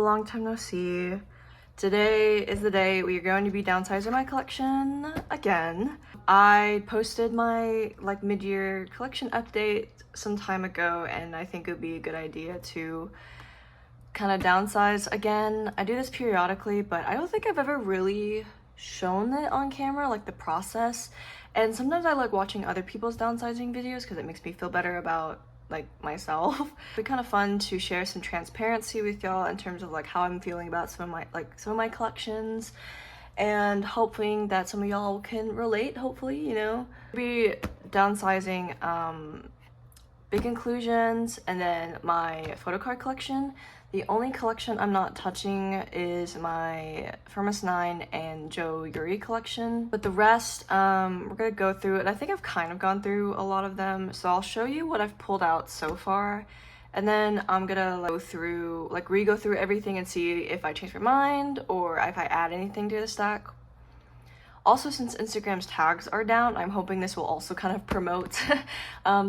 long time no see. Today is the day we are going to be downsizing my collection again. I posted my mid-year collection update some time ago, and I think it would be a good idea to kind of downsize again. I do this periodically, but I don't think I've ever really shown it on camera, like the process. And sometimes I like watching other people's downsizing videos because it makes me feel better about myself. It'd be kind of fun to share some transparency with y'all in terms of how I'm feeling about some of my collections, and hoping that some of y'all can relate, hopefully, you know. Be downsizing big inclusions and then my photo card collection. The only collection I'm not touching is my Firmus 9 and Joe Yuri collection. But the rest, we're gonna go through it. I think I've kind of gone through a lot of them. So I'll show you what I've pulled out so far. And then I'm gonna go through, re-go through everything and see if I change my mind or if I add anything to the stack. Also, since Instagram's tags are down, I'm hoping this will also kind of promote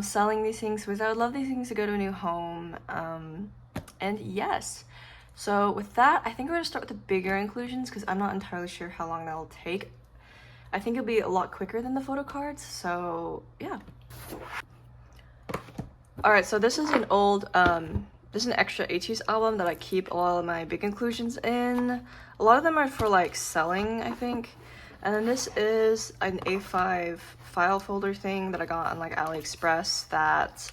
selling these things, because I would love these things to go to a new home. And yes, so with that, I think we're gonna start with the bigger inclusions because I'm not entirely sure how long that'll take. I think it'll be a lot quicker than the photo cards, so yeah. All right, so this is an old, this is an extra 80s album that I keep all of my big inclusions in. A lot of them are for selling, I think. And then this is an A5 file folder thing that I got on AliExpress that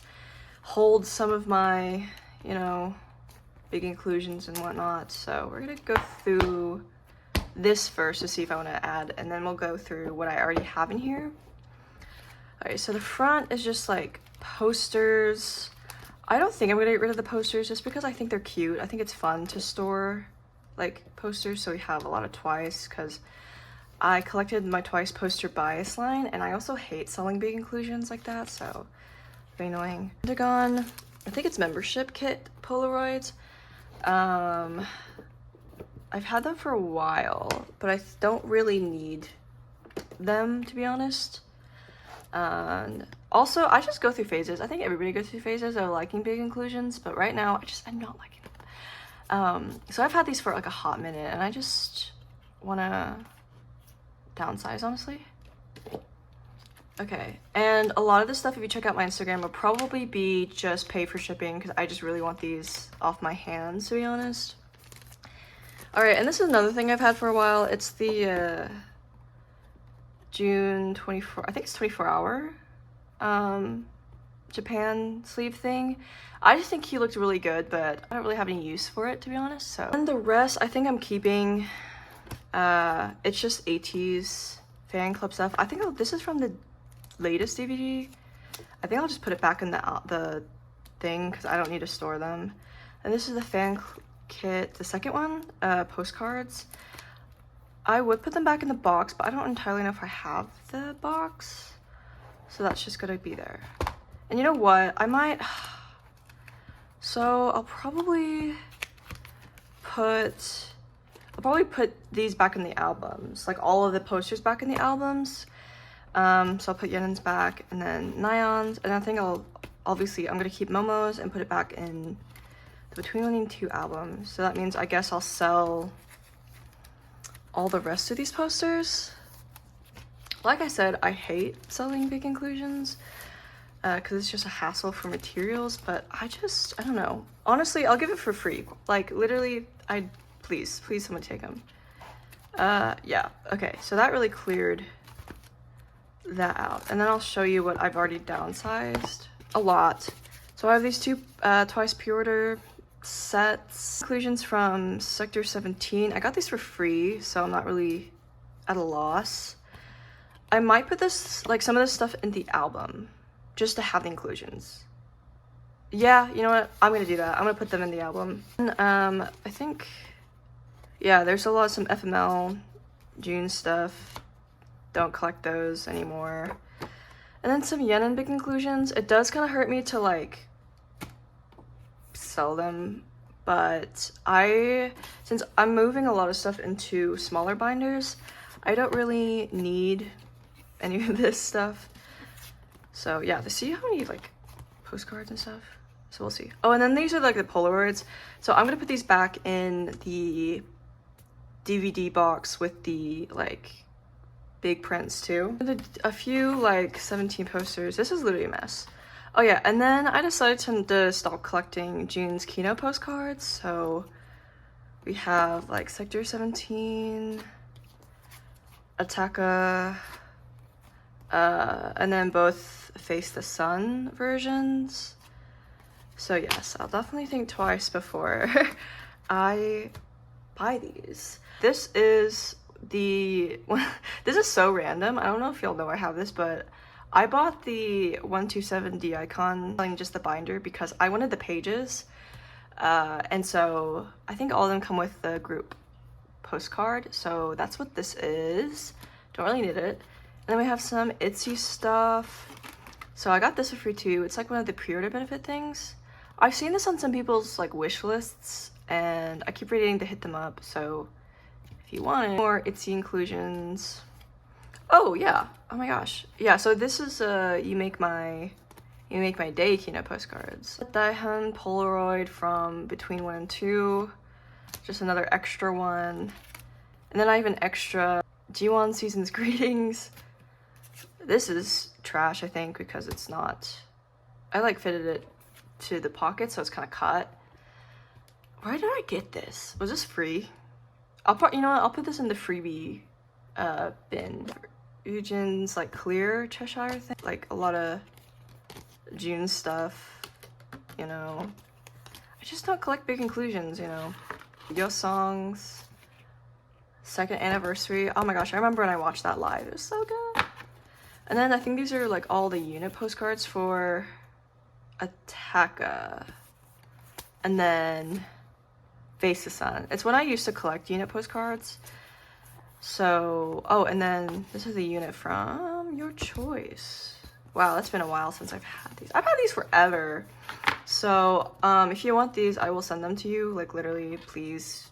holds some of my, you know, big inclusions and whatnot. So we're gonna go through this first to see if I want to add, and then we'll go through what I already have in here. All right, so the front is just posters. I don't think I'm gonna get rid of the posters just because I think they're cute. I think it's fun to store posters, so we have a lot of Twice, because I collected my Twice poster bias line, and I also hate selling big inclusions like that, so very annoying. Pentagon, I think it's membership kit Polaroids. I've had them for a while, but I don't really need them, to be honest. And also, I just go through phases. I think everybody goes through phases of liking big inclusions, but right now I'm not liking them. So I've had these for a hot minute, and I just wanna downsize, honestly. Okay, and a lot of this stuff, if you check out my Instagram, will probably be just pay for shipping because I just really want these off my hands, to be honest. All right, and this is another thing I've had for a while. It's the June 24, I think it's 24-hour Japan sleeve thing. I just think he looked really good, but I don't really have any use for it, to be honest. So, and the rest, I think I'm keeping. It's just 80s fan club stuff. I think this is from the latest DVD. I think I'll just put it back in the thing because I don't need to store them. And this is the fan kit, the second one, postcards. I would put them back in the box, but I don't entirely know if I have the box, so that's just gonna be there. And you know what, I might, so I'll probably put these back in the albums, all of the posters back in the albums. So I'll put Yenen's back, and then Nyan's, and I think I'm gonna keep Momo's and put it back in the Between One and Two album. So that means I guess I'll sell all the rest of these posters. Like I said, I hate selling big inclusions because it's just a hassle for materials, but I don't know. Honestly, I'll give it for free. Literally, please someone take them. Yeah, okay, so that really cleared that out. And then I'll show you what I've already downsized a lot. So I have these two Twice pre-order sets, inclusions from Sector 17. I got these for free, so I'm not really at a loss. I might put this, some of this stuff in the album just to have the inclusions. Yeah, you know what, I'm gonna do that. I'm gonna put them in the album. And, I think, yeah, there's some FML June stuff. Don't collect those anymore. And then some Yenen big inclusions. It does kind of hurt me to sell them, but since I'm moving a lot of stuff into smaller binders, I don't really need any of this stuff. So yeah, see how many postcards and stuff? So we'll see. Oh, and then these are like the Polaroids. So I'm gonna put these back in the DVD box with the like big prints too. A few like 17 posters. This is literally a mess. Oh yeah, and then I decided to stop collecting June's Kino postcards. So we have like Sector 17, Attaca, and then both Face the Sun versions. So yes, I'll definitely think twice before I buy these. This is this is so random. I don't know if y'all know I have this, but I bought the 127D icon, selling just the binder, because I wanted the pages. And so I think all of them come with the group postcard. So that's what this is. Don't really need it. And then we have some Etsy stuff. So I got this for free too. It's like one of the pre-order benefit things. I've seen this on some people's like wish lists, and I keep forgetting to hit them up. So if you want it, more Etsy inclusions. Oh yeah, oh my gosh. Yeah, so this is you make my day Kino postcards. Daehan Polaroid from Between 1 and 2. Just another extra one. And then I have an extra G1 Season's Greetings. This is trash, I think, because it's not, I like fitted it to the pocket, so it's kind of cut. Where did I get this? Was this free? You know what, I'll put this in the freebie bin. Eugen's like clear Cheshire thing, like a lot of June stuff, you know. I just don't collect big inclusions, you know. Yeosang's second anniversary. Oh my gosh, I remember when I watched that live. It was so good. And then I think these are like all the unit postcards for Attaca. And then Face the Sun. It's when I used to collect unit postcards. So, oh, and then this is a unit from your choice. Wow, it's been a while since I've had these. I've had these forever. So, if you want these, I will send them to you. Like, literally, please.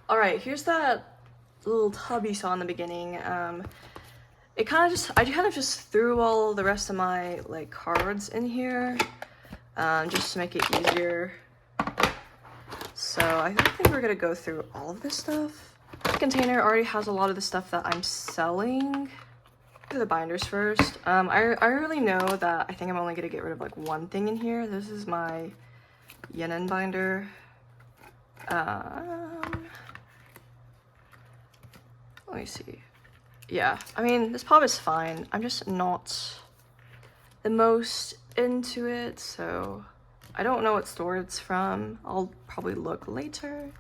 All right, here's that little tub you saw in the beginning. I kind of just threw all the rest of my, like, cards in here, just to make it easier. So, I don't think we're gonna go through all of this stuff. The container already has a lot of the stuff that I'm selling. Do the binders first. I really know that I think I'm only gonna get rid of like one thing in here. This is my Yenin binder. Let me see. Yeah, I mean, this pop is fine. I'm just not the most into it, so I don't know what store it's from. I'll probably look later.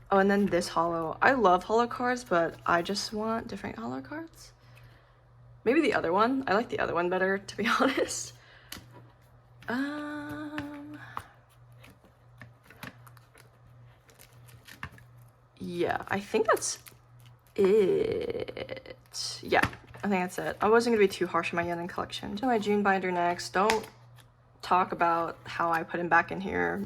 Oh, and then this holo. I love holo cards, but I just want different holo cards. Maybe the other one. I like the other one better, to be honest. Yeah, I think that's it. Yeah, I think that's it. I wasn't gonna be too harsh on my Yenin collection. Do my June binder next. Don't talk about how I put him back in here.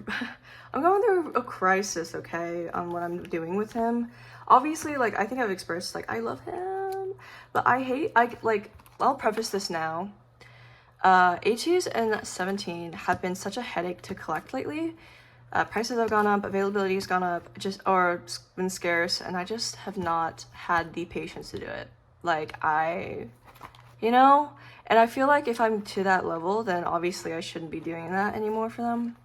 I'm going through a crisis, okay, on what I'm doing with him. Obviously, like, I think I've expressed, like, I love him, but I'll preface this now. 80s and 17 have been such a headache to collect lately. Prices have gone up, availability has gone up, or been scarce, and I just have not had the patience to do it. Like, you know? And I feel like if I'm to that level, then obviously I shouldn't be doing that anymore for them.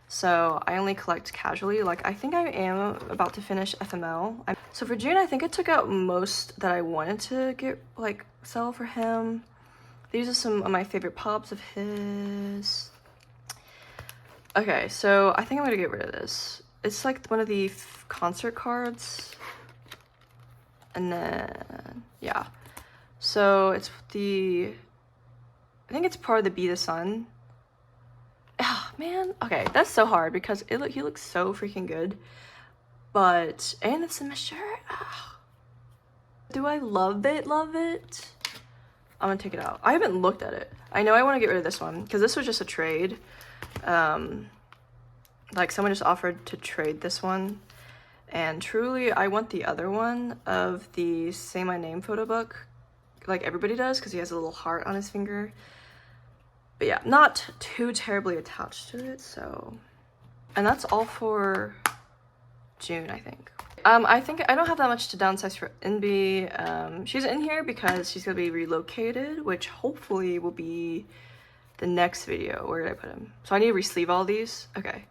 So I only collect casually. Like, I think I am about to finish FML. So for June, I think I took out most that I wanted to sell for him. These are some of my favorite pops of his. Okay, so I think I'm gonna get rid of this. It's like one of the concert cards. And then, yeah. So it's I think it's part of the Be the Sun. Oh, man. Okay, that's so hard because he looks so freaking good. But, and it's in my shirt. Oh. Do I love it? Love it? I'm gonna take it out. I haven't looked at it. I know I want to get rid of this one because this was just a trade. Like someone just offered to trade this one. And truly, I want the other one of the Say My Name photo book. Like everybody does because he has a little heart on his finger. But yeah, not too terribly attached to it, so. And that's all for June, I think. I think I don't have that much to downsize for NB. She's in here because she's gonna be relocated, which hopefully will be the next video. Where did I put him? So I need to re-sleeve all these. Okay.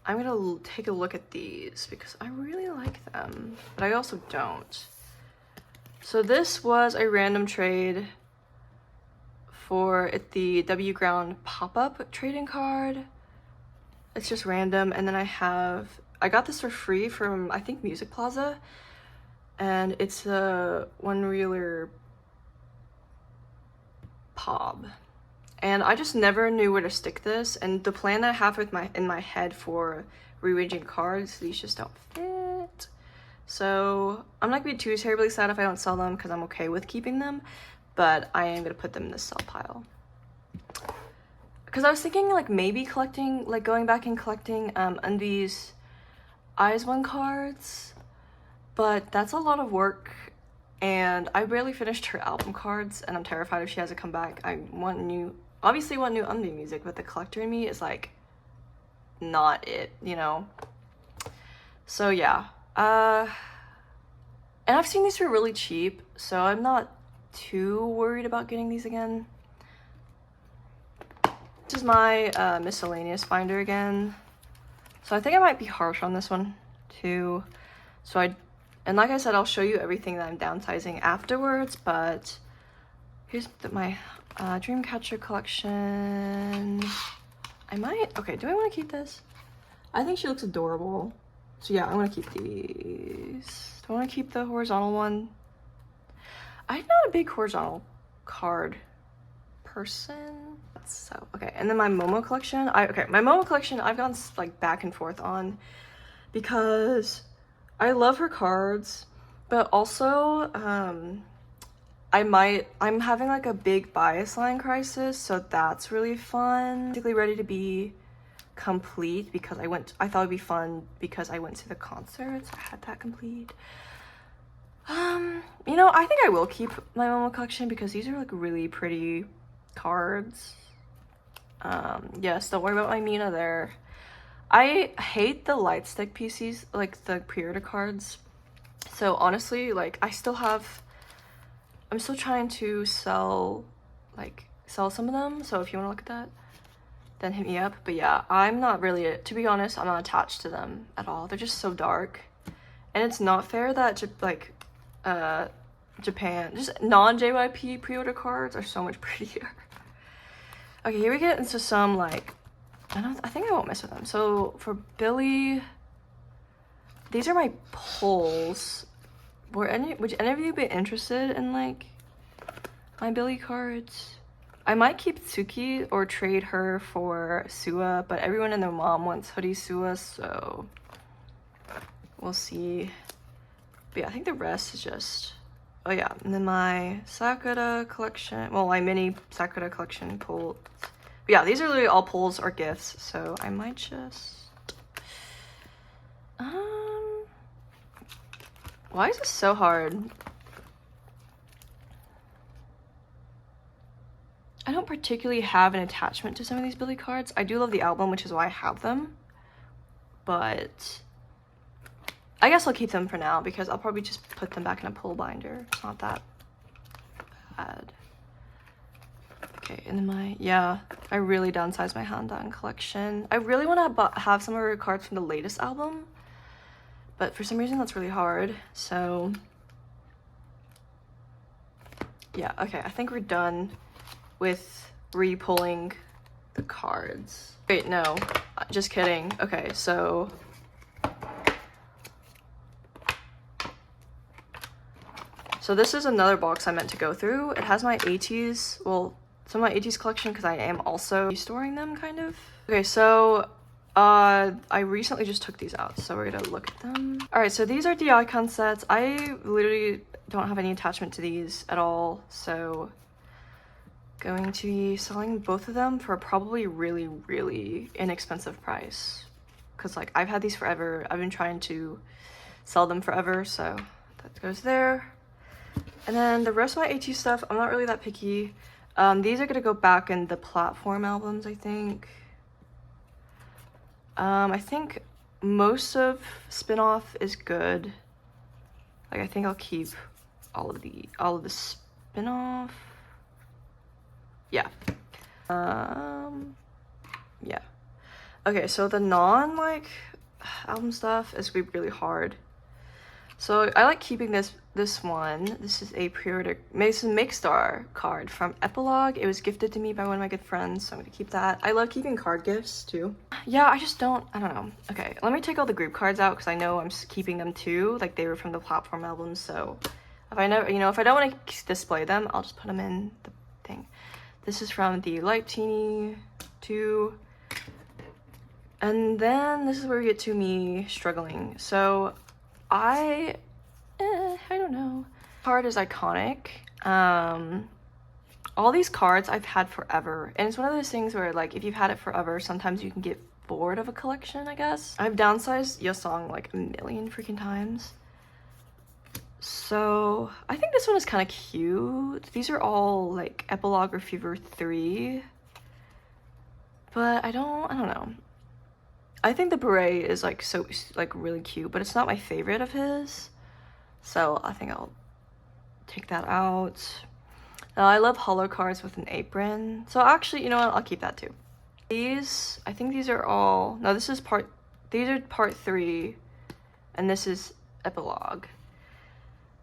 I'm gonna take a look at these because I really like them, but I also don't. So this was a random trade for the W Ground pop-up trading card. It's just random, and then I got this for free from, I think, Music Plaza, and it's a one-reeler POB. And I just never knew where to stick this, and the plan that I have in my head for rearranging cards, these just don't fit. So I'm not gonna be too terribly sad if I don't sell them because I'm okay with keeping them, but I am gonna put them in the sell pile. Because I was thinking like maybe collecting, like going back and collecting Undi's Eyes One cards, but that's a lot of work, and I barely finished her album cards, and I'm terrified if she has to come back. I obviously want new Undi music, but the collector in me is like not it, you know? So yeah, and I've seen these for really cheap, so I'm not too worried about getting these again. This is my miscellaneous binder again. So I think I might be harsh on this one too. And like I said, I'll show you everything that I'm downsizing afterwards, but here's my Dreamcatcher collection. Okay, do I want to keep this? I think she looks adorable. So yeah, I want to keep these. Do I want to keep the horizontal one? I'm not a big horizontal card person. So okay, and then my Momo collection. My Momo collection I've gone like back and forth on because I love her cards, but also I'm having like a big bias line crisis, so that's really fun. Basically ready to be complete because I thought it'd be fun because I went to the concert, so I had that complete. You know, I think I will keep my Momo collection because these are like really pretty cards. Yes, don't worry about my Mina there. I hate the light stick PCs, like the pre-order cards. So honestly, like I'm still trying to sell some of them. So if you want to look at that, then hit me up. But yeah, I'm not really, to be honest, I'm not attached to them at all. They're just so dark. And it's not fair that Japan, just non-JYP pre-order cards are so much prettier. Okay, here we get into some like, I think I won't mess with them. So for Billy, these are my pulls. Would any of you be interested in like my Billy cards? I might keep Tsuki or trade her for Sua, but everyone and their mom wants hoodie Sua, so we'll see. But yeah, I think the rest is just, oh yeah, and then my Sakura collection, well, my mini Sakura collection pulls. But yeah, these are literally all pulls or gifts, so I might just, why is this so hard? I don't particularly have an attachment to some of these Billy cards. I do love the album, which is why I have them, but I guess I'll keep them for now because I'll probably just put them back in a pull binder. It's not that bad. Okay, and then I really downsized my Handan collection. I really want to have some of her cards from the latest album, but for some reason that's really hard. So yeah, okay, I think we're done with re-pulling the cards. Wait, no, just kidding. Okay, so this is another box I meant to go through. It has my 80s, well, some of my 80s collection because I am also storing them, kind of. Okay, so I recently just took these out, so we're gonna look at them. All right, so these are the icon sets. I literally don't have any attachment to these at all, so going to be selling both of them for a probably really, really inexpensive price. Because like I've had these forever. I've been trying to sell them forever, so that goes there. And then the rest of my AT stuff, I'm not really that picky. These are gonna go back in the platform albums, I think. I think most of Spin-Off is good. Like, I think I'll keep all of the Spin-Off. Yeah. Yeah. Okay, so the non, like, album stuff is gonna be really hard. So I like keeping this one. This is a pre-order Mason Makestar card from Epilogue. It was gifted to me by one of my good friends, so I'm gonna keep that. I love keeping card gifts too. Yeah, I don't know. Okay, let me take all the group cards out because I know I'm keeping them too. Like, they were from the platform albums, so if I never, if I don't want to display them, I'll just put them in the thing. This is from the Light Teeny 2. And then this is where we get to me struggling. So I don't know. Card is iconic. All these cards I've had forever, and it's one of those things where, like, if you've had it forever, sometimes you can get bored of a collection, I guess. I've downsized Yeosang like a million freaking times. So I think this one is kind of cute. These are all like Epilogue or Fever 3. But I don't know. I think the beret is like so like really cute, but it's not my favorite of his. So I think I'll take that out. Now I love hollow cards with an apron. So actually, you know what? I'll keep that too. These, I think these are all, no, these are part 3, and this is Epilogue.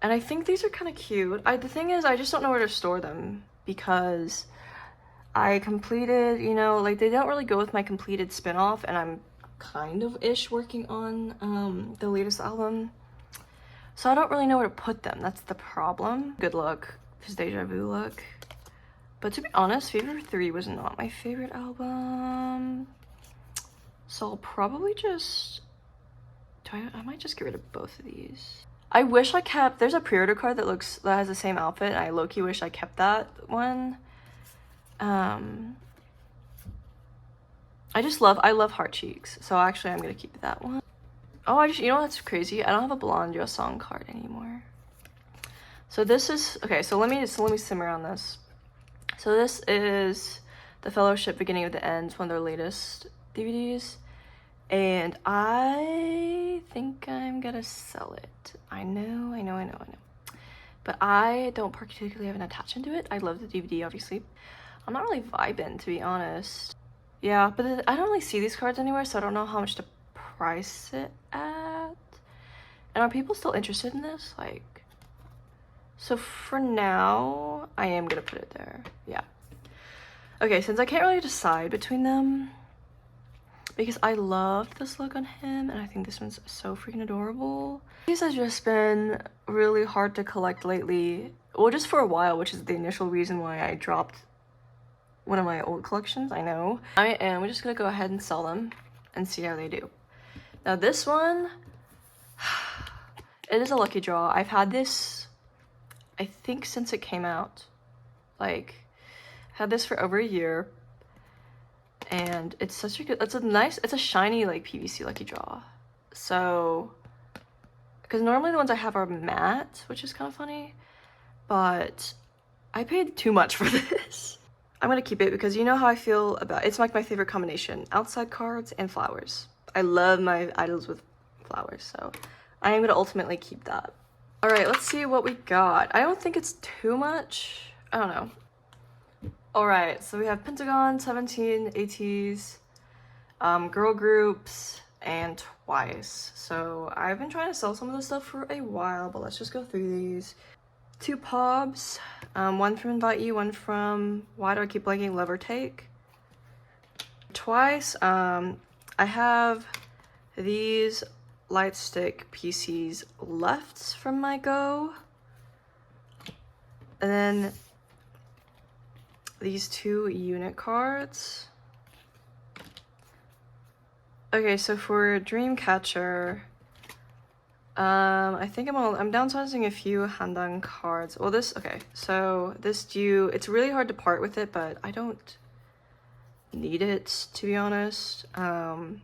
And I think these are kind of cute. The thing is, I just don't know where to store them because I completed, like, they don't really go with my completed spin-off, and I'm kind of working on the latest album. So I don't really know where to put them. That's the problem. Good luck. His Deja Vu look. But to be honest, Fever 3 was not my favorite album. So I'll probably just... I might just get rid of both of these. I wish I kept... There's a pre-order card that has the same outfit, and I low-key wish I kept that one. I love Heart Cheeks. So actually, I'm gonna keep that one. Oh, you know what's crazy? I don't have a blonde Yeosang card anymore. So this is, okay, so let me simmer on this. So this is The Fellowship Beginning of the End, one of their latest DVDs. And I think I'm gonna sell it. I know. But I don't particularly have an attachment to it. I love the DVD, obviously. I'm not really vibing, to be honest. Yeah, but I don't really see these cards anywhere, so I don't know how much to price it at. And are people still interested in this? Like, so for now, I am gonna put it there. Yeah. Okay, since I can't really decide between them, because I love this look on him, and I think this one's so freaking adorable. These have just been really hard to collect lately. Well, just for a while, which is the initial reason why I dropped one of my old collections, I know. We're just gonna go ahead and sell them and see how they do. Now this one, it is a lucky draw. I've had this, I think, since it came out. Like, had this for over a year. And it's such a good, it's a shiny, like, PVC lucky draw. So, because normally the ones I have are matte, which is kind of funny. But I paid too much for this. I'm gonna keep it because you know how I feel about, it's like my favorite combination. Outside cards and flowers. I love my idols with flowers, so I am gonna ultimately keep that. All right, let's see what we got. I don't think it's too much. I don't know. All right, so we have Pentagon, 17, ATs, girl groups, and Twice. So I've been trying to sell some of this stuff for a while, but let's just go through these. 2 Pobs, one from Invite You, one from Why Do I Keep Blanking, Love or Take. Twice, I have these light stick PCs left from my go. And then these 2 unit cards. Okay, so for Dreamcatcher, I think I'm downsizing a few Handang cards. Well, so this it's really hard to part with it, but I don't need it, to be honest. And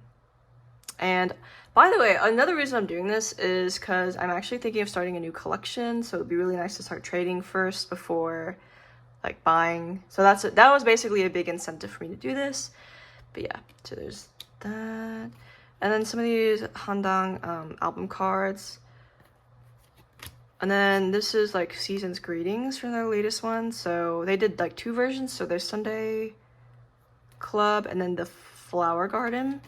by the way, another reason I'm doing this is because I'm actually thinking of starting a new collection, so it'd be really nice to start trading first before like buying. So that was basically a big incentive for me to do this. But yeah, so there's that. And then some of these Handang album cards. And then this is like Season's Greetings from their latest one. So they did like 2 versions. So there's Sunday Club and then the Flower Garden.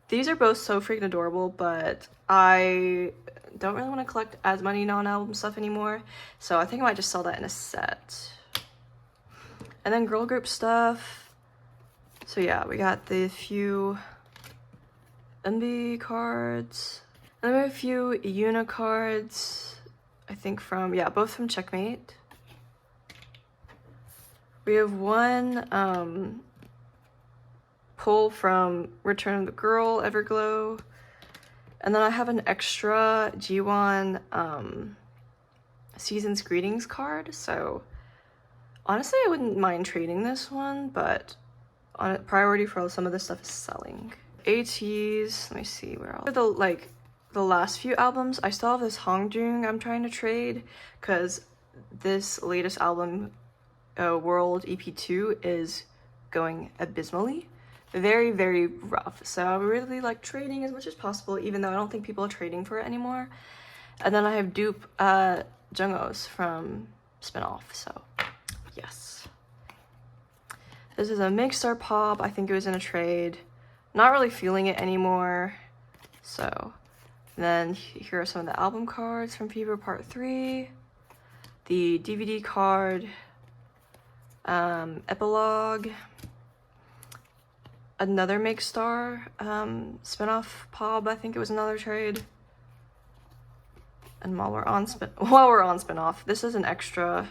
These are both so freaking adorable, but I don't really want to collect as many non-album stuff anymore. So I think I might just sell that in a set. And then girl group stuff. So yeah, we got the few MB cards. And then we have a few Yuna cards. I think from, yeah, both from Checkmate. We have one pull from Return of the Girl, Everglow. And then I have an extra G1 Season's Greetings card. So honestly, I wouldn't mind trading this one, but on priority for some of this stuff is selling. ATs, let me see where else. The last few albums, I still have this Hongjung I'm trying to trade because this latest album, World EP2, is going abysmally. Very, very rough. So I really like trading as much as possible, even though I don't think people are trading for it anymore. And then I have dupe Jungho's from Spinoff, so yes. This is a Makestar Pop. I think it was in a trade. Not really feeling it anymore. So then here are some of the album cards from Fever Part 3. The DVD card. Epilogue. Another Makestar Spinoff Pop. I think it was another trade. And while we're on Spinoff, this is an extra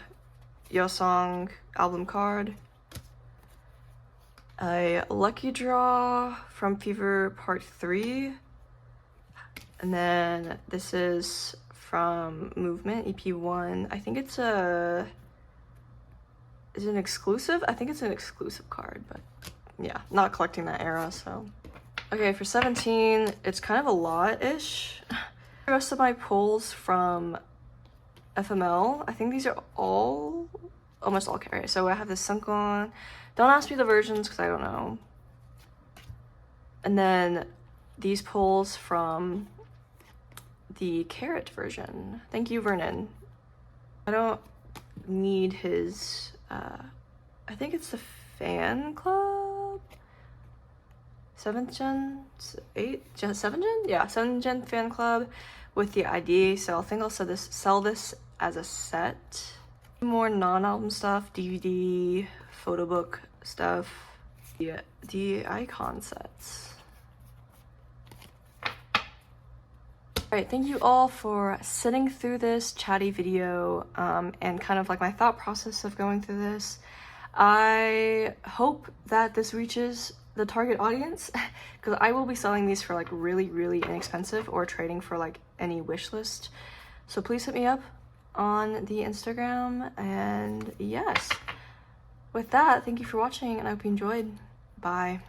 Yeosangie album card. A Lucky Draw from Fever Part 3. And then this is from Movement, EP1. I think it's is it an exclusive? I think it's an exclusive card, but yeah, not collecting that era, so. Okay, for 17, it's kind of a lot-ish. The rest of my pulls from FML, I think these are almost all carry. So I have this Sunkwon. Don't ask me the versions because I don't know. And then these pulls from the Carrot version. Thank you, Vernon. I don't need his, I think it's the fan club? 7th gen? 7th gen? Yeah, 7th gen fan club with the ID. So I think I'll sell this as a set. More non-album stuff, DVD, photo book stuff, the icon sets. Alright, thank you all for sitting through this chatty video and kind of like my thought process of going through this. I hope that this reaches the target audience because I will be selling these for like really, really inexpensive or trading for like any wish list. So please hit me up on the Instagram, and yes, with that, thank you for watching and I hope you enjoyed. Bye.